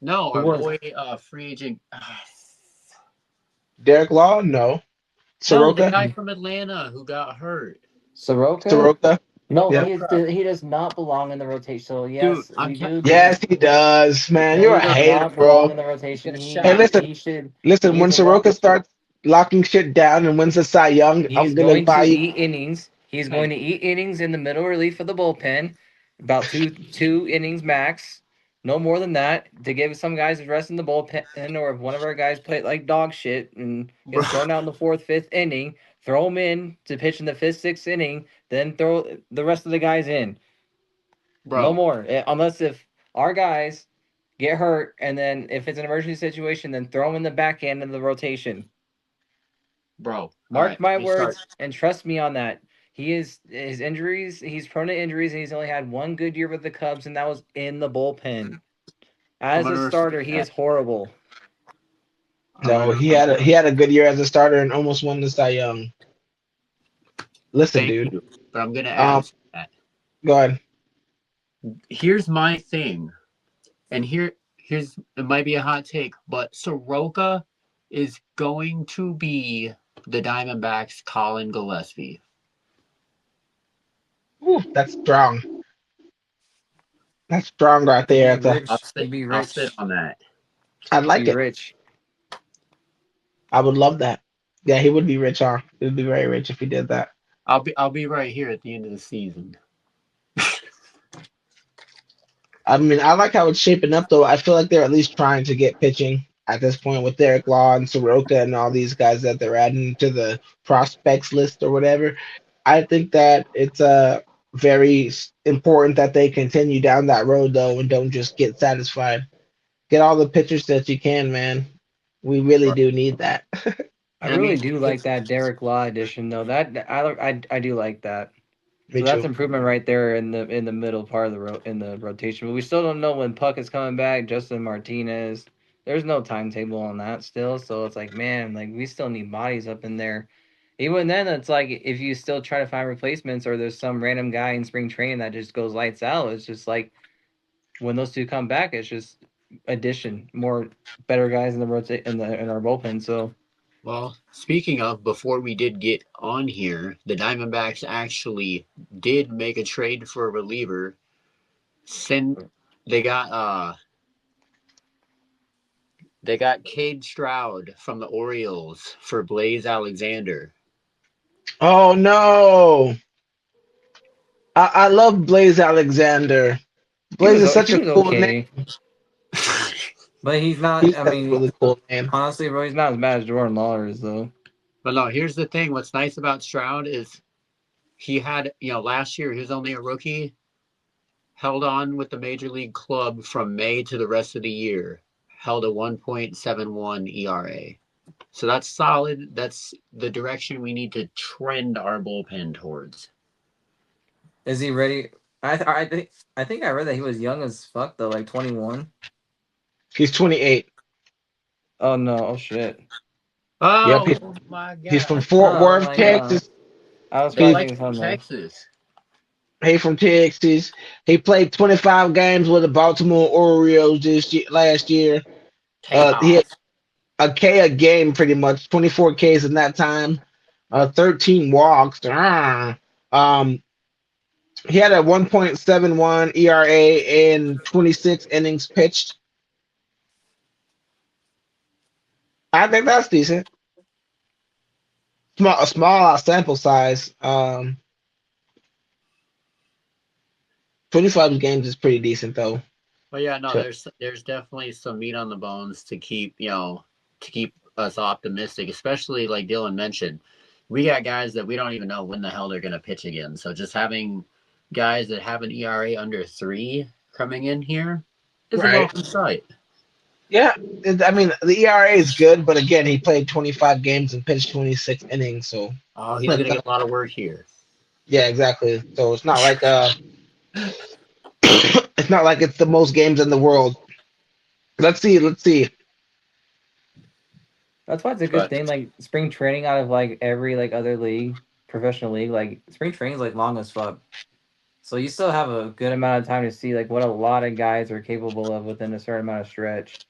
No, Who our was? boy, free agent. Derek Law? No. No, the Soroka? guy from Atlanta who got hurt. Soroka? Soroka? No, Yeah. he does not belong in the rotation. So Dude, yes, I'm we do need. Yes, he does, man. You're Kelly a does hater, not belong bro. in the he's rotation. gonna Hey, shadow. He should. listen. He When is a walk. Soroka starts locking shit down and wins the Cy Young, He's I'm gonna going to buy you. eat innings. He's Hey, going to eat innings in the middle relief of the bullpen, about two innings max, no more than that. To give some guys a rest in the bullpen, or if one of our guys played like dog shit and bro, gets thrown out in the fourth, fifth inning, throw him in to pitch in the fifth, sixth inning, then throw the rest of the guys in. No bro, more, unless if our guys get hurt, and then if it's an emergency situation, then throw them in the back end of the rotation. bro. All Mark right, my let me start. words and trust me on that. He is his injuries. He's prone to injuries, and he's only had one good year with the Cubs, and that was in the bullpen. I'm As a gonna respect starter, he that. is horrible. I'm No, gonna he had a good year as a starter and almost won the Cy Young. Listen, thank dude. you, but I'm gonna Um, add to that. go ahead. Here's my thing, and here's it might be a hot take, but Soroka is going to be the Diamondbacks' Colin Gillespie. Ooh, that's strong. That's strong right He'd there. be At the, rich. He'd be I'll sit rich. on that. I'd like Be it. rich. I would love that. Yeah, he would be rich, huh? He would be very rich if he did that. I'll be right here at the end of the season. I mean, I like how it's shaping up, though. I feel like they're at least trying to get pitching at this point with Derek Law and Soroka and all these guys that they're adding to the prospects list or whatever. I think that it's very important that they continue down that road, though, and don't just get satisfied. Get all the pitchers that you can, man. We really Right. do need that. I And I really mean, do like that Derek Law edition, though. I do like that. Me So that's too. improvement right there in the middle part of in the rotation. But we still don't know when Puck is coming back. Justin Martinez. There's no timetable on that still. So it's like, man, like we still need bodies up in there. Even then, it's like if you still try to find replacements, or there's some random guy in spring training that just goes lights out. It's just like when those two come back, it's just addition, more better guys in the in our bullpen. So well, speaking of, before we did get on here, the Diamondbacks actually did make a trade for a reliever. Send they got Cade Stroud from the Orioles for Blaze Alexander. Oh no. I love Blaze Alexander. Blaze is such he a was cool name. okay, but he's not. He's I got a mean, really cool name. honestly, bro, he's not as bad as Jordan Lawler is, though. But no, here's the thing. What's nice about Stroud is he had, last year he was only a rookie, held on with the major league club from May to the rest of the year, held a 1.71 ERA. So that's solid. That's the direction we need to trend our bullpen towards. Is he ready? I think I read that he was young as fuck though, like 21. He's 28. Oh no! Oh shit! Yep, Oh my he's from God. Fort Oh Worth, my god! Texas. I was They He, probably like thinking something else. Texas. he from Texas. He played 25 games with the Baltimore Orioles last year. He had Tejas. a K a game pretty much, 24 Ks in that time. 13 walks. Um, he had a 1.71 ERA in 26 innings pitched. I think that's decent. A small sample size. 25 games is pretty decent though. But yeah, no, To- there's definitely some meat on the bones to keep to keep us optimistic, especially like Dylan mentioned. We got guys that we don't even know when the hell they're gonna pitch again. So just having guys that have an ERA under 3 coming in here is a Right. welcome sight. Yeah. I mean, the ERA is good, but again, he played 25 games and pitched 26 innings. So, Oh, he's gonna get a lot of work here. yeah, exactly. So it's not like it's not like it's the most games in the world. Let's see. Let's see. That's why it's a good But thing. Like spring training out of like every like other league, professional league, like spring training is like long as fuck. So you still have a good amount of time to see like what a lot of guys are capable of within a certain amount of stretch.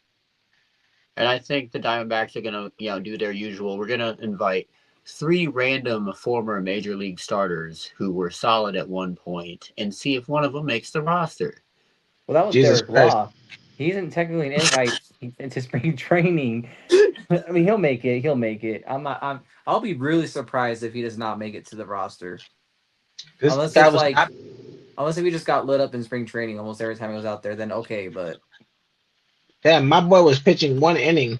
and I think the Diamondbacks are gonna do their usual. We're gonna invite 3 random former major league starters who were solid at one point and see if one of them makes the roster. Well, that was Jesus Derek Christ. Law. He isn't technically an invite into spring training. I mean, he'll make it. He'll make it. I'm not. I'll be really surprised if he does not make it to the roster. This Unless guy it's was like, happy. unless if he just got lit up in spring training almost every time he was out there, then okay. But Damn, my boy was pitching 1 inning,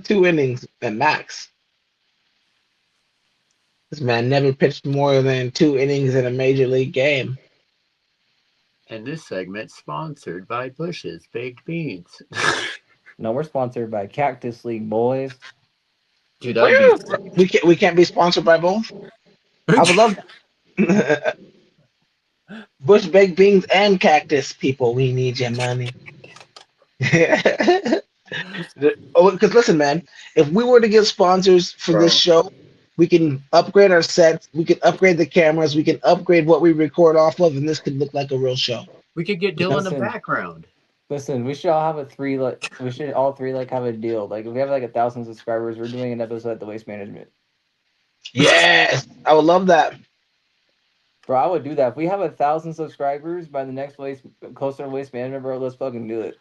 2 innings at max. This man never pitched more than 2 innings in a major league game. And this segment sponsored by Bush's Baked Beans. no, we're sponsored by Cactus League, boys. Dude, that'd be We can't be sponsored by both. I would love Bush baked beans and cactus people. We need your money. Oh, because listen, man, if we were to get sponsors for this bro. show, we can upgrade our sets, we can upgrade the cameras, we can upgrade what we record off of, and this could look like a real show. We could get Dylan in the background. Listen, we should all have a three. Like, we should all three like have a deal. Like, if we have like 1,000 subscribers, we're doing an episode at the Waste Management. Yes, I would love that. Bro, I would do that. If we have 1,000 subscribers by the next waste closer to Waste Management, bro, let's fucking do it.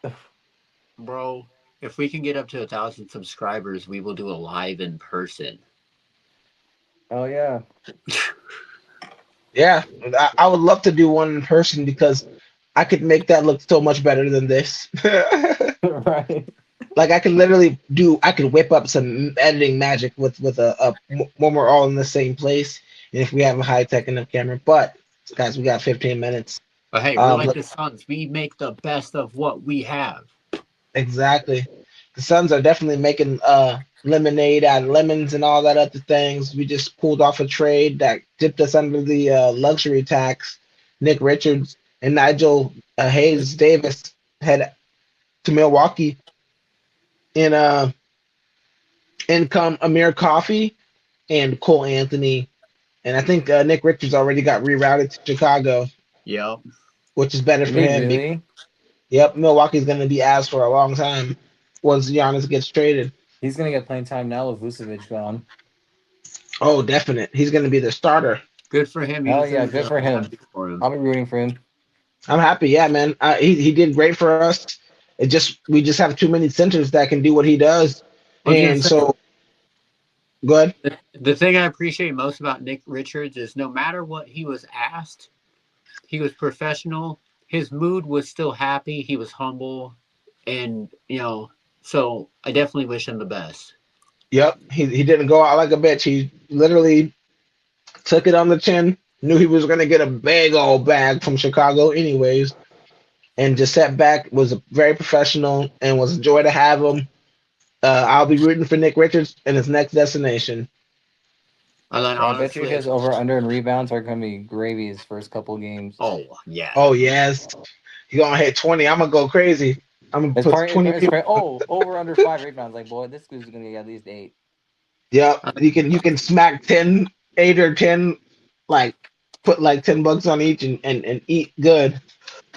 Bro, if we can get up to 1,000 subscribers, we will do a live in person. Oh yeah. Yeah, I would love to do one in person because I could make that look so much better than this. Right. Like I could whip up some editing magic with when we're all in the same place, and if we have a high tech enough camera. But guys, we got 15 minutes. But hey, we're like the Suns. We make the best of what we have. Exactly. The Suns are definitely making lemonade out of lemons and all that other things. We just pulled off a trade that dipped us under the luxury tax. Nick Richards and Nigel Hayes Davis head to Milwaukee. In come Amir Coffey and Cole Anthony. And I think Nick Richards already got rerouted to Chicago. Yep. Which is better for him. Really? Yep, Milwaukee's going to be ass for a long time once Giannis gets traded. He's gonna get playing time now with Vucevic gone. Oh, definite. He's going to be the starter. Good for him. Oh yeah, good for him. I'll be rooting for him. I'm happy. Yeah, man. He did great for us. We just have too many centers that can do what he does. And so, go ahead. The thing I appreciate most about Nick Richards is no matter what he was asked, he was professional. His mood was still happy. He was humble. And, so I definitely wish him the best. Yep. He didn't go out like a bitch. He literally took it on the chin, knew he was going to get a big old bag from Chicago anyways, and just sat back, was very professional, and was a joy to have him. I'll be rooting for Nick Richards in his next destination. And then I bet you his over under and rebounds are going to be gravy his first couple games. Oh, yeah. Oh, yes. He's going to hit 20. I'm going to go crazy. I'm going to put 20. Over under 5 rebounds. Like, boy, this dude's going to get at least 8. Yep. You can smack 8 or 10, like put like $10 on each and eat good.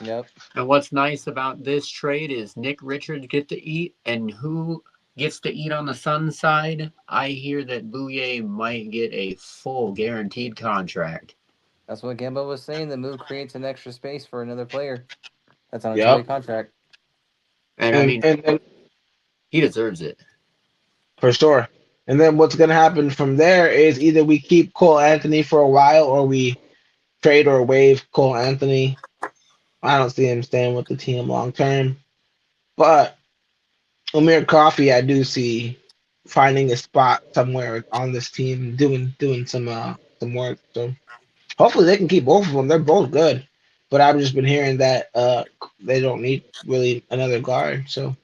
Yep. And what's nice about this trade is Nick Richards get to eat, and who gets to eat on the Suns side? I hear that Bouye might get a full guaranteed contract. That's what Gambo was saying. The move creates an extra space for another player. That's on a 2-way contract. And he deserves it. For sure. And then what's going to happen from there is either we keep Cole Anthony for a while or we trade or waive Cole Anthony. I don't see him staying with the team long term. But Amir Coffey, I do see finding a spot somewhere on this team, doing some work. So hopefully they can keep both of them. They're both good. But I've just been hearing that they don't need really another guard. So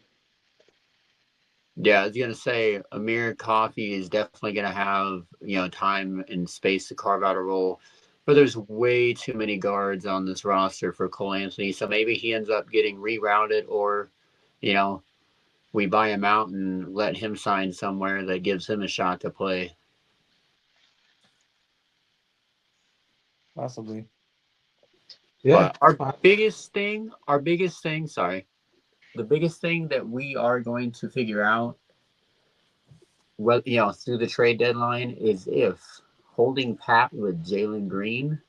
Yeah, I was gonna say Amir Coffey is definitely gonna have time and space to carve out a role, but there's way too many guards on this roster for Cole Anthony. So maybe he ends up getting rerouted, or you know we buy him out and let him sign somewhere that gives him a shot to play. Possibly. yeah. But sorry, the biggest thing that we are going to figure out, well, through the trade deadline is if holding pat with Jalen Green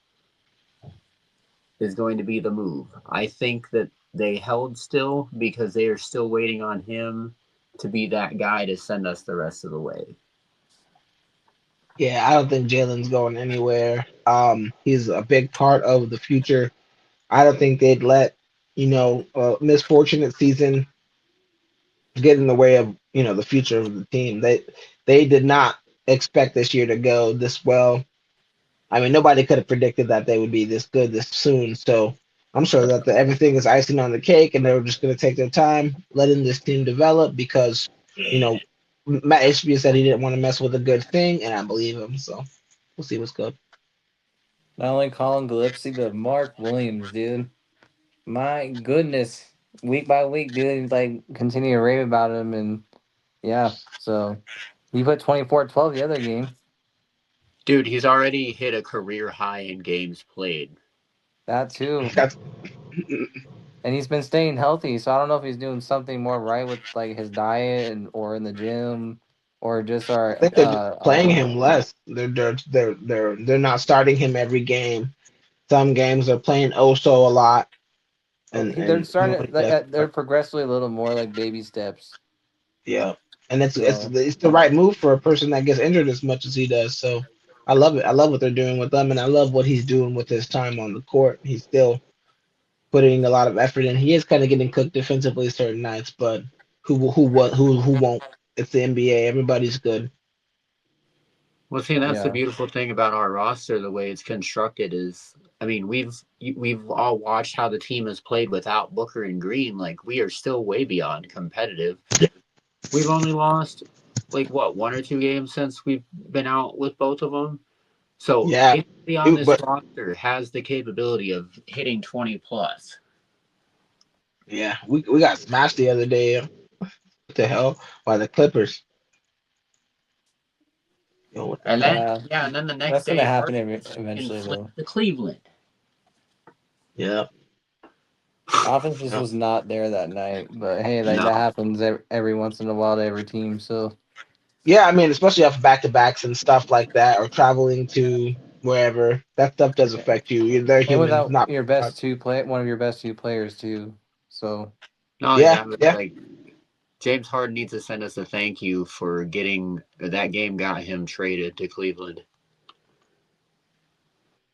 is going to be the move. I think that they held still because they are still waiting on him to be that guy to send us the rest of the way. Yeah, I don't think Jalen's going anywhere. He's a big part of the future. I don't think they'd let, a misfortunate season get in the way of, the future of the team. They did not expect this year to go this well. I mean, nobody could have predicted that they would be this good this soon. So I'm sure that everything is icing on the cake, and they were just going to take their time, letting this team develop because, you know, Matt Ishbia said he didn't want to mess with a good thing, and I believe him. So we'll see what's good. Not only Colin Gillespie, but Mark Williams, dude. My goodness. Week by week, dude, like continue to rave about him, and yeah. So he put 24-12 the other game. Dude, he's already hit a career high in games played. That too. That's, And he's been staying healthy, so I don't know if he's doing something more right with like his diet and or in the gym or just our I think they're just playing him less. They're not starting him every game. Some games are playing Oso a lot, they're and he starting only gets they're progressively a little more like baby steps. yeah, and So it's the right move for a person that gets injured as much as he does. So I love it. I love what they're doing with them, and I love what he's doing with his time on the court. He's still putting a lot of effort in. He is kind of getting cooked defensively certain nights, but who won't? It's the NBA. Everybody's good. Well, see, that's the yeah. beautiful thing about our roster, the way it's constructed is, I mean, we've all watched how the team has played without Booker and Green. Like, we are still way beyond competitive. We've only lost like what, one or two games since we've been out with both of them. So Yeah, anybody on this but roster has the capability of hitting 20 plus. yeah, we got smashed the other day. What the hell? By the Clippers. Yo, what the And fuck? then Yeah. yeah, and then the next That's gonna day our happen in eventually though. to Cleveland. Yeah. Offense just Yeah. was not there that night, but hey, like No. that happens every once in a while to every team. So Yeah, I mean, especially off back to backs and stuff like that, or traveling to wherever. That stuff does affect you. They're and human, without not. your best one of your best two players too. So Not only Yeah, that, but yeah. like James Harden needs to send us a thank you for getting that game got him traded to Cleveland.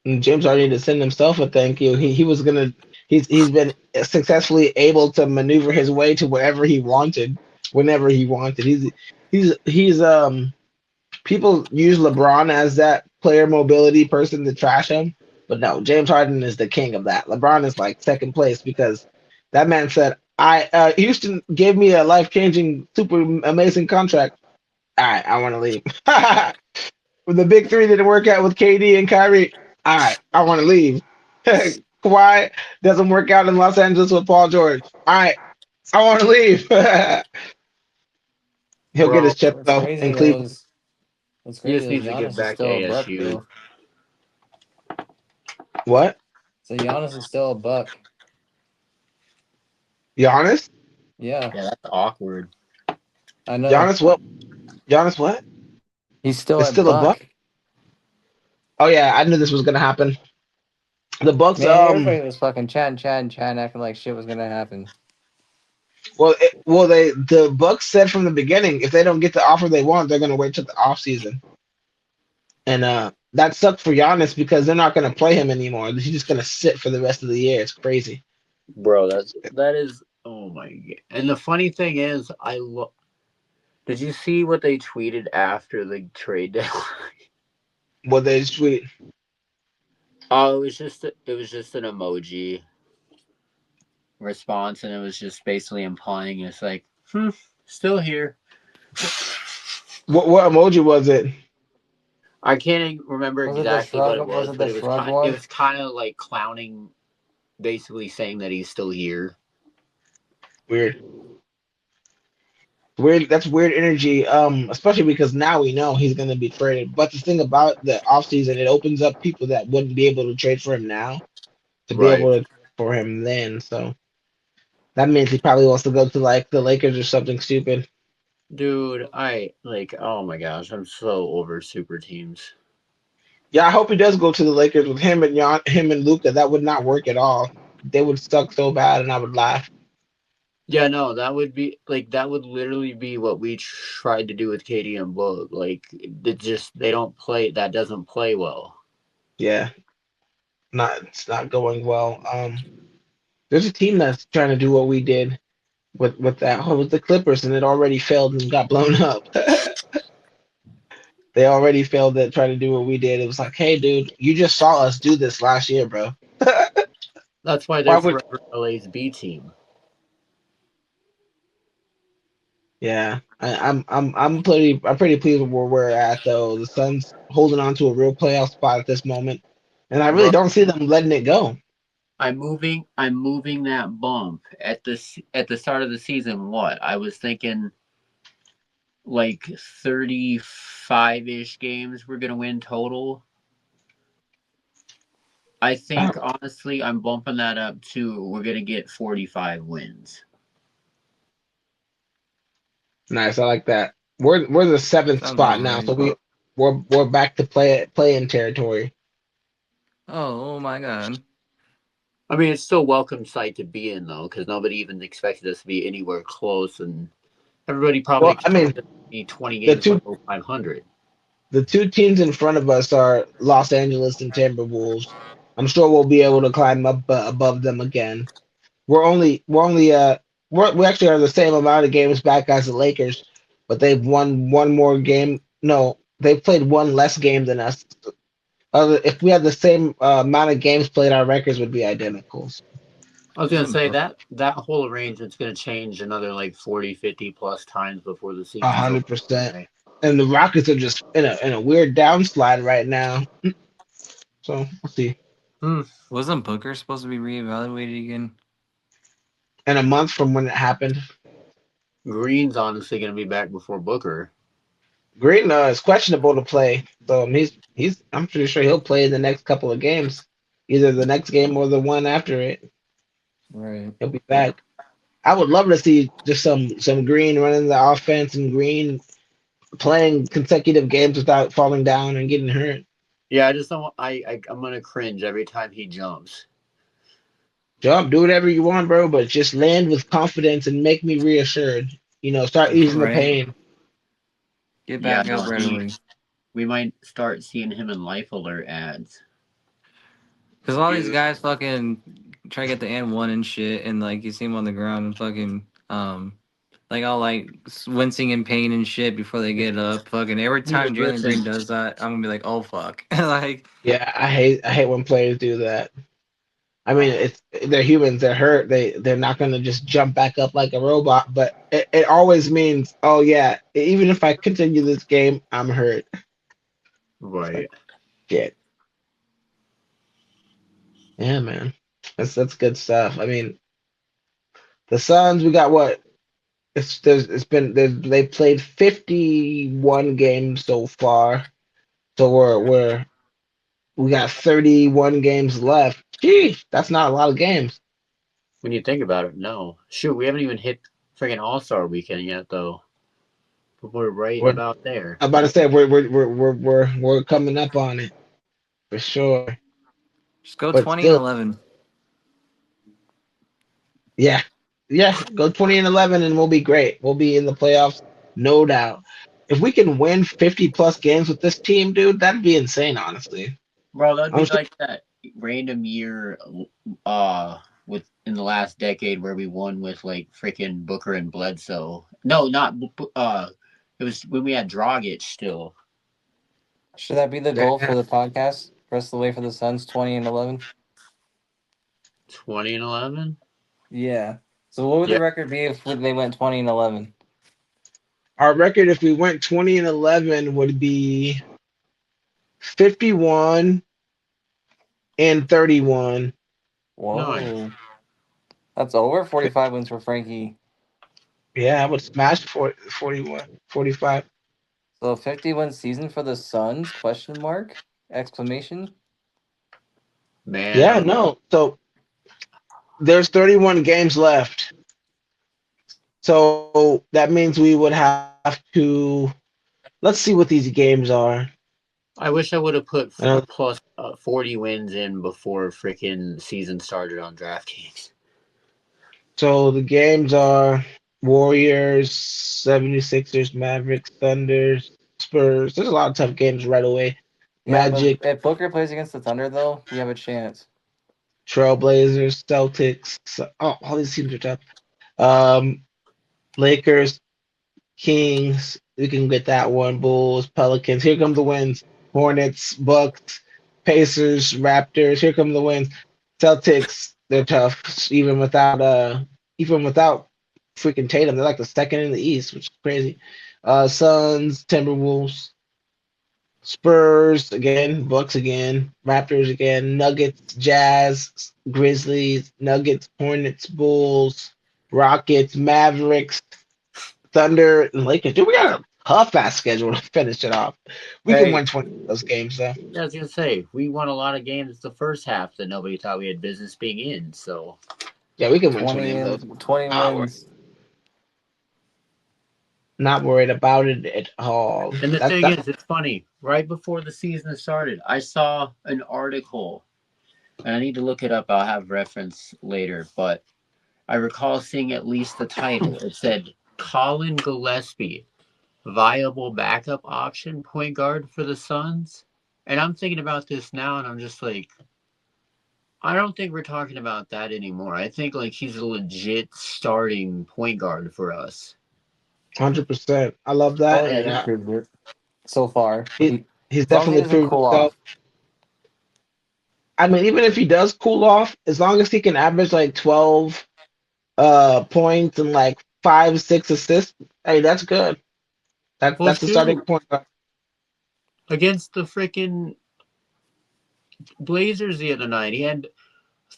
And James already to send himself a thank you. He was gonna. He's been successfully able to maneuver his way to wherever he wanted, whenever he wanted. He's people use LeBron as that player mobility person to trash him, but no, James Harden is the king of that. LeBron is like second place because that man said, "I Houston gave me a life changing, super amazing contract. All right, I want to leave." When the big three didn't work out with KD and Kyrie, all right, I want to leave. Kawhi doesn't work out in Los Angeles with Paul George. All right, I want to leave. He'll get Bro, his chip what's though in crazy though Cleveland. is what's he crazy just is needs to get Giannis is back to still a buck ASU. though. What? So Giannis is still a buck. Giannis? Yeah, Yeah, that's awkward. I know. Giannis what? Giannis what? He's still It's a still a buck. buck. Oh yeah, I knew this was gonna happen. The Bucks, Man, everybody was fucking chatting, acting like shit was gonna happen. the Bucks said from the beginning if they don't get the offer they want, they're gonna wait till the off season, and that sucked for Giannis because they're not gonna play him anymore. He's just gonna sit for the rest of the year. It's crazy. Bro, that is. Oh my god! And the funny thing is, Did you see what they tweeted after the trade deadline? What they tweet? Oh, it was just an emoji response, and it was just basically implying it's like, still here. What emoji was it? I can't even remember Was it the exactly what shrug? it Was was, it but the shrug it one? was kind of like clowning, basically saying that he's still here. Weird. Weird. That's weird energy. Especially because now we know he's gonna be traded. But the thing about the offseason, it opens up people that wouldn't be able to trade for him now to be Right. able to trade for him then. So that means he probably wants to go to like the Lakers or something stupid. Dude, I like, oh my gosh, I'm so over super teams. Yeah, I hope he does go to the Lakers with him and Luca. That would not work at all. They would suck so bad, and I would laugh. Yeah, no, that would literally be what we tried to do with Katie and Book. Like, they don't play, that doesn't play well. Yeah, it's not going well. There's a team that's trying to do what we did with the Clippers, and it already failed and got blown up. They already failed at trying to do what we did. It was like, hey, dude, you just saw us do this last year, bro. That's why Why they're would? forever LA's B team. Yeah, I'm pretty pleased with where we're at though. The Suns holding on to a real playoff spot at this moment, and I really Bro, don't see them letting it go. I'm moving that bump at the start of the season. What? I was thinking like 35-ish games we're gonna win total. I Oh, think honestly, I'm bumping that up to we're gonna get 45 wins. nice, I like that. We're the seventh Sounds about spot now, right. so we're back to play in territory. Oh my god. I mean, it's still a welcome sight to be in though, because nobody even expected us to be anywhere close, and everybody probably Well, I expected mean, us to be 20 the games two below 500. the two teams in front of us are Los Angeles and Timberwolves. I'm sure we'll be able to climb up above them again. We're only we actually are the same amount of games back as the Lakers, but they've won one more game. No, they've played one less game than us. If we had the same amount of games played, our records would be identical. I was gonna Isn't say bro- that whole arrangement's gonna change another like 40, 50 plus times before the season's over. 100%. Right? And the Rockets are just in a weird downslide right now. So we'll see. Hmm. Wasn't Booker supposed to be reevaluated again? In a month from when it happened, Green's honestly gonna be back before Booker. Green is questionable to play. So he's I'm pretty sure he'll play the next couple of games, either the next game or the one after it. Right. He'll be back. I would love to see just some Green running the offense and Green playing consecutive games without falling down and getting hurt. Yeah, I just don't. I'm gonna cringe every time he jumps. Jump, do whatever you want, bro, but just land with confidence and make me reassured. Start easing the Right. pain. Get Yeah, back up no, right away. we might start seeing him in Life Alert ads. Because all these Dude, guys fucking try to get the N1 and shit, and like you see him on the ground and fucking like all like wincing in pain and shit before they get up. Fucking every dude, time Jalen listen. Green does that, I'm gonna be like, oh fuck, like Yeah, I hate when players do that. I mean, they're humans. They're hurt. They're not gonna just jump back up like a robot. But it always means, oh yeah, even if I continue this game, I'm hurt. It's like Right. shit. Yeah, man. That's good stuff. I mean, the Suns. We got what? They played 51 games so far. So we got 31 games left. Gee, that's not a lot of games. When you think about it, no. Shoot, we haven't even hit freaking All Star weekend yet, though. But we're right We're about there. I'm about to say we're coming up on it for sure. just go But 20 and still, 11. yeah, yeah, go 20 and 11 and we'll be great. We'll be in the playoffs, no doubt. If we can win 50 plus games with this team, dude, that'd be insane, honestly. Bro, that'd I'm be sure, like that random year. Uh, in the last decade where we won with like freaking Booker and Bledsoe. No, not it was when we had Dragic still. Should that be the goal for the podcast? Rest of the way for the Suns, 20-11. 2011. Yeah. So what would Yeah. the record be if they went 20-11? Our record, if we went 20-11, would be 51-31. Whoa. Nice. That's over 45 wins for Frankie. Yeah, I would smash 41, 45. So 50-win season for the Suns? Question mark? Exclamation. Man. Yeah, no. So there's 31 games left. So that means we would have to. Let's see what these games are. I wish I would have put Uh, plus 40 wins in before freaking season started on DraftKings. So the games are Warriors, 76ers, Mavericks, Thunders, Spurs. There's a lot of tough games right away. Yeah, but Magic, if Booker plays against the Thunder, though, we have a chance. Trailblazers, Celtics. Oh, all these teams are tough. Um, Lakers, Kings. We can get that one. Bulls, Pelicans. Here come the wins. Hornets, Bucks, Pacers, Raptors. Here come the wins. Celtics. They're tough. Even without freaking Tatum, they're like the second in the East, which is crazy. Suns, Timberwolves, Spurs again, Bucks again, Raptors again, Nuggets, Jazz, Grizzlies, Nuggets, Hornets, Bulls, Rockets, Mavericks, Thunder, and Lakers. Dude, we got a tough ass schedule to finish it off. We can win 20 of those games though. Yeah, I was gonna say we won a lot of games the first half that nobody thought we had business being in. So Yeah, we can win 20 20 of those. and 20 wins. Not worried about it at all. and the thing is, it's funny. Right before the season started, I saw an article, and I need to look it up. I'll have reference later, but I recall seeing at least the title. It said Colin Gillespie, viable backup option point guard for the Suns. And I'm thinking about this now, and I'm just like, I don't think we're talking about that anymore. I think like he's a legit starting point guard for us. 100%. I love that. Oh, yeah, And he proved it so far. he's As long as he definitely doesn't proved cool himself. off. I mean, even if he does cool off, as long as he can average like 12 points and like 5, 6 assists, hey, that's good. Well, That's a starting shoot, point guard. against the freaking Blazers the other night, he had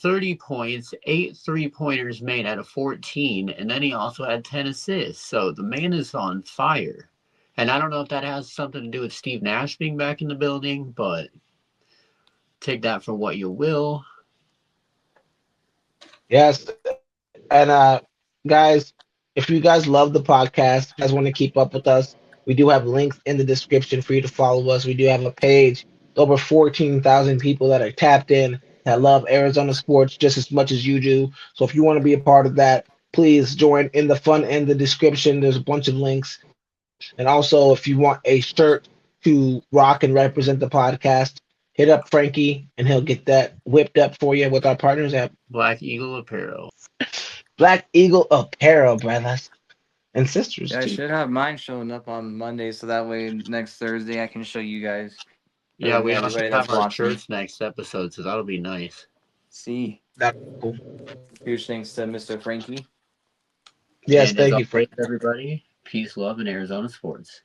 30 points, 8 3-pointers made out of 14, and then he also had 10 assists. So the man is on fire. And I don't know if that has something to do with Steve Nash being back in the building, but take that for what you will. Yes. And guys, if you guys love the podcast, you guys want to keep up with us, we do have links in the description for you to follow us. We do have a page, over 14,000 people that are tapped in that love Arizona sports just as much as you do. So if you want to be a part of that, please join in the fun in the description. There's a bunch of links. And also, if you want a shirt to rock and represent the podcast, hit up Frankie and he'll get that whipped up for you with our partners at Black Eagle Apparel. Black Eagle Apparel, brothers and sisters Yeah, I too. should have mine showing up on Monday, so that way next Thursday I can show you guys. Yeah, we Everybody also that's have our watching. shirts next episode, so that'll be nice. See. That's cool. Huge thanks to Mr. Frankie. Yes, And as thank you, always, Frank. everybody, peace, love, and Arizona sports.